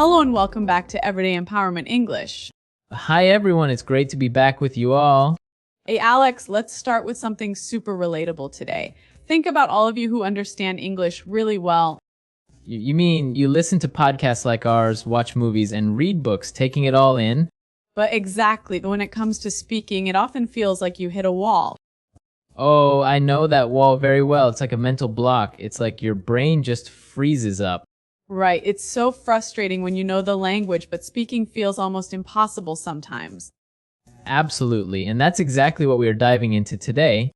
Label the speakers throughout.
Speaker 1: Hello and welcome back to Everyday Empowerment English.
Speaker 2: Hi everyone, it's great to be back with you all.
Speaker 1: Hey Alex, let's start with something super relatable today. Think about all of you who understand English really well.
Speaker 2: You mean you listen to podcasts like ours, watch movies, and read books, taking it all in?
Speaker 1: But exactly, when it comes to speaking, it often feels like you hit a wall.
Speaker 2: Oh, I know that wall very well. It's like a mental block. It's like your brain just freezes up.
Speaker 1: Right, it's so frustrating when you know the language, but speaking feels almost impossible sometimes.
Speaker 2: Absolutely, and that's exactly what we are diving into today.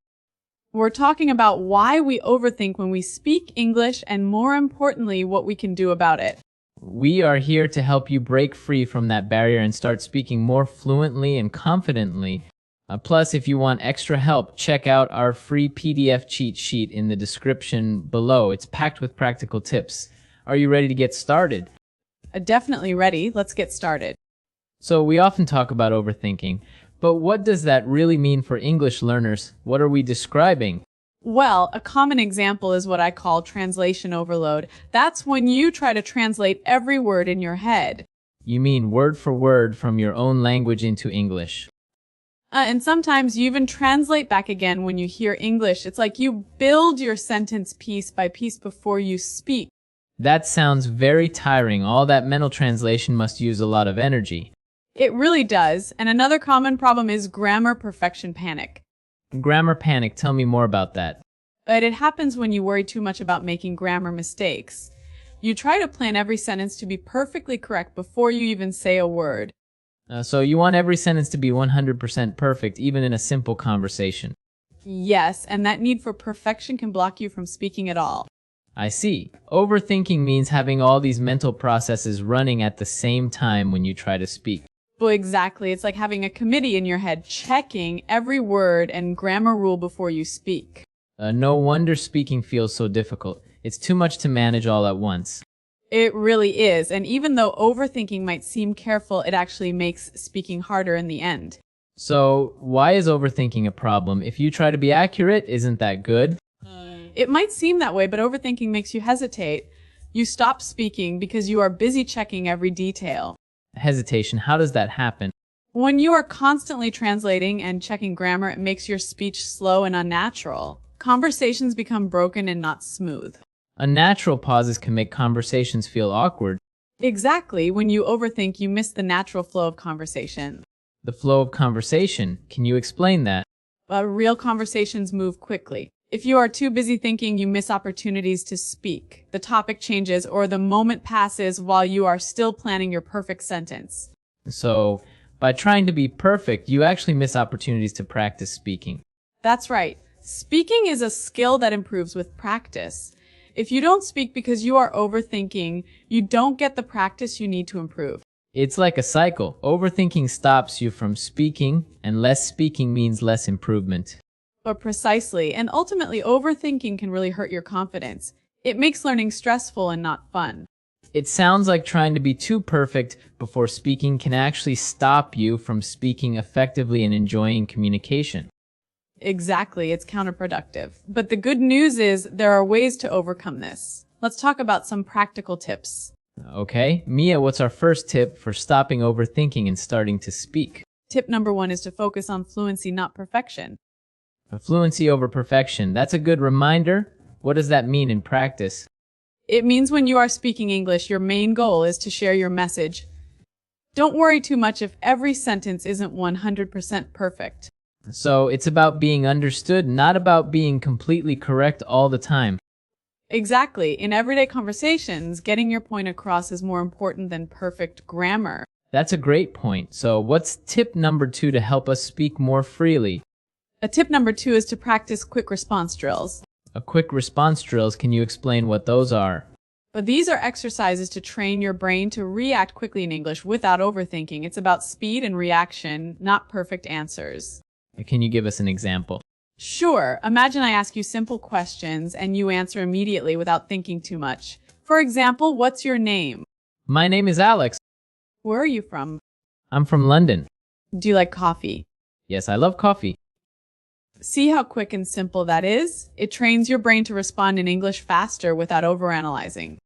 Speaker 1: We're talking about why we overthink when we speak English and, more importantly, what we can do about it.
Speaker 2: We are here to help you break free from that barrier and start speaking more fluently and confidently. Plus, if you want extra help, check out our free PDF cheat sheet in the description below. It's packed with practical tips. Are you ready to get started?
Speaker 1: Definitely ready. Let's get started.
Speaker 2: So we often talk about overthinking, but what does that really mean for English learners? What are we describing?
Speaker 1: Well, a common example is what I call translation overload. That's when you try to translate every word in your head.
Speaker 2: You mean word for word from your own language into English.
Speaker 1: And sometimes you even translate back again when you hear English. It's like you build your sentence piece by piece before you speak.
Speaker 2: That sounds very tiring. All that mental translation must use a lot of energy.
Speaker 1: It really does. And another common problem is grammar perfection panic.
Speaker 2: Grammar panic, tell me more about that.
Speaker 1: But it happens when you worry too much about making grammar mistakes. You try to plan every sentence to be perfectly correct before you even say a word.
Speaker 2: So you want every sentence to be 100% perfect, even in a simple conversation.
Speaker 1: Yes, and that need for perfection can block you from speaking at all.
Speaker 2: I see. Overthinking means having all these mental processes running at the same time when you try to speak.
Speaker 1: Well, exactly. It's like having a committee in your head checking every word and grammar rule before you speak.
Speaker 2: No wonder speaking feels so difficult. It's too much to manage all at once.
Speaker 1: It really is. And even though overthinking might seem careful, it actually makes speaking harder in the end.
Speaker 2: So, why is overthinking a problem? If you try to be accurate, isn't that good?
Speaker 1: It might seem that way, but overthinking makes you hesitate. You stop speaking because you are busy checking every detail.
Speaker 2: Hesitation, how does that happen?
Speaker 1: When you are constantly translating and checking grammar, it makes your speech slow and unnatural. Conversations become broken and not smooth.
Speaker 2: Unnatural pauses can make conversations feel awkward.
Speaker 1: Exactly. When you overthink, you miss the natural flow of conversation.
Speaker 2: The flow of conversation, can you explain that?
Speaker 1: Real conversations move quickly. If you are too busy thinking, you miss opportunities to speak. The topic changes or the moment passes while you are still planning your perfect sentence.
Speaker 2: So, by trying to be perfect, you actually miss opportunities to practice speaking.
Speaker 1: That's right. Speaking is a skill that improves with practice. If you don't speak because you are overthinking, you don't get the practice you need to improve.
Speaker 2: It's like a cycle. Overthinking stops you from speaking, and less speaking means less improvement.
Speaker 1: But precisely, and ultimately overthinking can really hurt your confidence. It makes learning stressful and not fun.
Speaker 2: It sounds like trying to be too perfect before speaking can actually stop you from speaking effectively and enjoying communication.
Speaker 1: Exactly, it's counterproductive. But the good news is there are ways to overcome this. Let's talk about some practical tips.
Speaker 2: Okay, Mia, what's our first tip for stopping overthinking and starting to speak?
Speaker 1: Tip number 1 is to focus on fluency, not perfection.
Speaker 2: Fluency over perfection. That's a good reminder. What does that mean in practice?
Speaker 1: It means when you are speaking English, your main goal is to share your message. Don't worry too much if every sentence isn't 100% perfect.
Speaker 2: So it's about being understood, not about being completely correct all the time.
Speaker 1: Exactly. In everyday conversations, getting your point across is more important than perfect grammar.
Speaker 2: That's a great point. So what's tip number 2 to help us speak more freely?
Speaker 1: Tip number 2 is to practice quick response drills.
Speaker 2: Quick response drills, can you explain what those are?
Speaker 1: But these are exercises to train your brain to react quickly in English without overthinking. It's about speed and reaction, not perfect answers.
Speaker 2: Can you give us an example?
Speaker 1: Sure. Imagine I ask you simple questions and you answer immediately without thinking too much. For example, what's your name?
Speaker 2: My name is Alex.
Speaker 1: Where are you from?
Speaker 2: I'm from London.
Speaker 1: Do you like coffee?
Speaker 2: Yes, I love coffee.
Speaker 1: See how quick and simple that is? It trains your brain to respond in English faster without overanalyzing.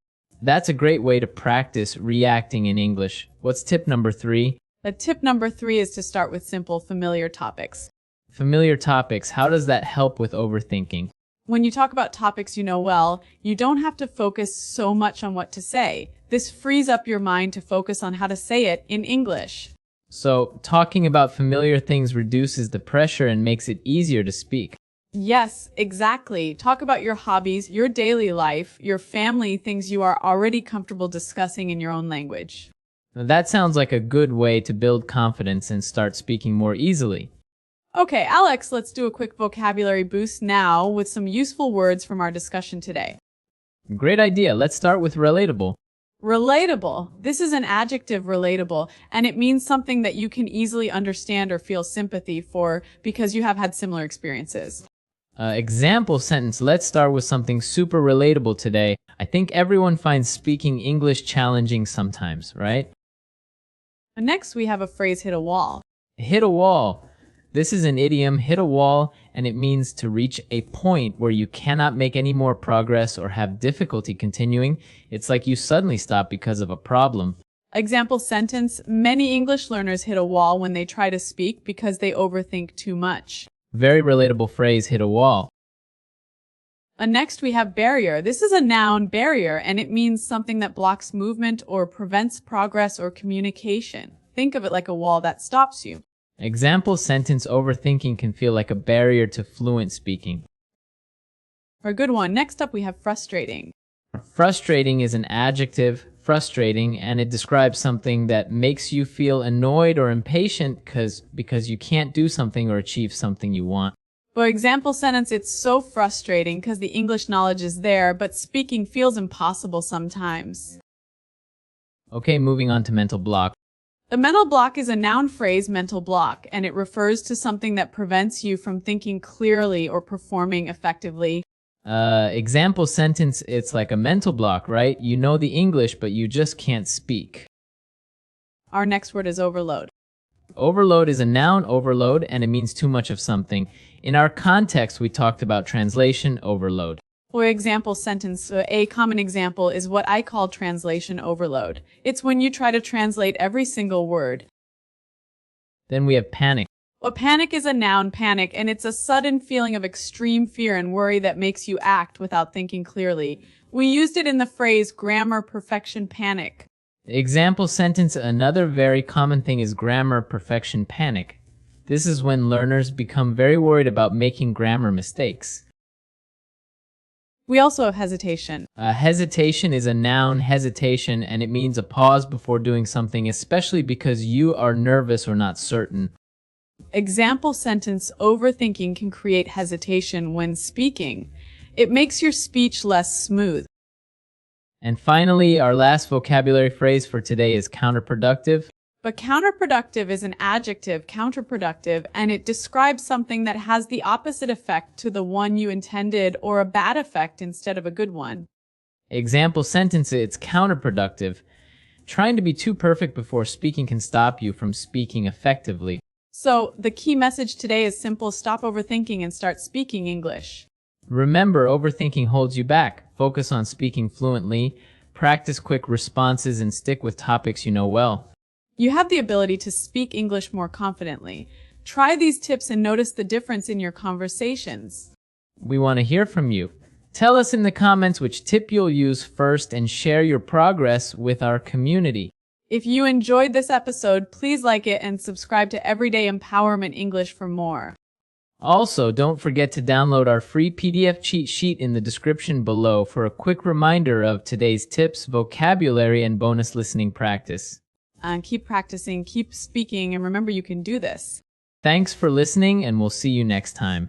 Speaker 2: That's a great way to practice reacting in English. What's tip number 3?
Speaker 1: The tip number 3 is to start with simple, familiar topics.
Speaker 2: Familiar topics. How does that help with overthinking?
Speaker 1: When you talk about topics you know well, you don't have to focus so much on what to say. This frees up your mind to focus on how to say it in English.
Speaker 2: So, talking about familiar things reduces the pressure and makes it easier to speak.
Speaker 1: Yes, exactly. Talk about your hobbies, your daily life, your family, things you are already comfortable discussing in your own language.
Speaker 2: Now, that sounds like a good way to build confidence and start speaking more easily.
Speaker 1: Okay, Alex, let's do a quick vocabulary boost now with some useful words from our discussion today.
Speaker 2: Great idea. Let's start with relatable.
Speaker 1: Relatable. This is an adjective, relatable, and it means something that you can easily understand or feel sympathy for because you have had similar experiences.
Speaker 2: Example sentence. Let's start with something super relatable today. I think everyone finds speaking English challenging sometimes, right?
Speaker 1: Next, we have a phrase, hit a wall.
Speaker 2: Hit a wall. This is an idiom, hit a wall, and it means to reach a point where you cannot make any more progress or have difficulty continuing. It's like you suddenly stop because of a problem.
Speaker 1: Example sentence, many English learners hit a wall when they try to speak because they overthink too much.
Speaker 2: Very relatable phrase, hit a wall.
Speaker 1: Next, we have barrier. This is a noun, barrier, and it means something that blocks movement or prevents progress or communication. Think of it like a wall that stops you.
Speaker 2: Example sentence, overthinking can feel like a barrier to fluent speaking.
Speaker 1: For a good one. Next up, we have frustrating.
Speaker 2: Frustrating is an adjective, frustrating, and it describes something that makes you feel annoyed or impatient because you can't do something or achieve something you want.
Speaker 1: For example sentence, it's so frustrating because the English knowledge is there, but speaking feels impossible sometimes.
Speaker 2: Okay, moving on to mental block.
Speaker 1: The mental block is a noun phrase, mental block, and it refers to something that prevents you from thinking clearly or performing effectively.
Speaker 2: Example sentence, it's like a mental block, right? You know the English, but you just can't speak.
Speaker 1: Our next word is overload.
Speaker 2: Overload is a noun, overload, and it means too much of something. In our context, we talked about translation overload.
Speaker 1: For example sentence, a common example is what I call translation overload. It's when you try to translate every single word.
Speaker 2: Then we have panic.
Speaker 1: Well, panic is a noun, panic, and it's a sudden feeling of extreme fear and worry that makes you act without thinking clearly. We used it in the phrase grammar perfection panic.
Speaker 2: Example sentence, another very common thing is grammar perfection panic. This is when learners become very worried about making grammar mistakes.
Speaker 1: We also have hesitation.
Speaker 2: Hesitation is a noun, hesitation, and it means a pause before doing something, especially because you are nervous or not certain.
Speaker 1: Example sentence, overthinking can create hesitation when speaking. It makes your speech less smooth.
Speaker 2: And finally, our last vocabulary phrase for today is counterproductive.
Speaker 1: But counterproductive is an adjective, counterproductive, and it describes something that has the opposite effect to the one you intended or a bad effect instead of a good one.
Speaker 2: Example sentence, it's counterproductive. Trying to be too perfect before speaking can stop you from speaking effectively.
Speaker 1: So, the key message today is simple, stop overthinking and start speaking English.
Speaker 2: Remember, overthinking holds you back. Focus on speaking fluently, practice quick responses, and stick with topics you know well.
Speaker 1: You have the ability to speak English more confidently. Try these tips and notice the difference in your conversations.
Speaker 2: We want to hear from you. Tell us in the comments which tip you'll use first and share your progress with our community.
Speaker 1: If you enjoyed this episode, please like it and subscribe to Everyday Empowerment English for more.
Speaker 2: Also, don't forget to download our free PDF cheat sheet in the description below for a quick reminder of today's tips, vocabulary, and bonus listening practice.
Speaker 1: And keep practicing, keep speaking, and remember you can do this.
Speaker 2: Thanks for listening, and we'll see you next time.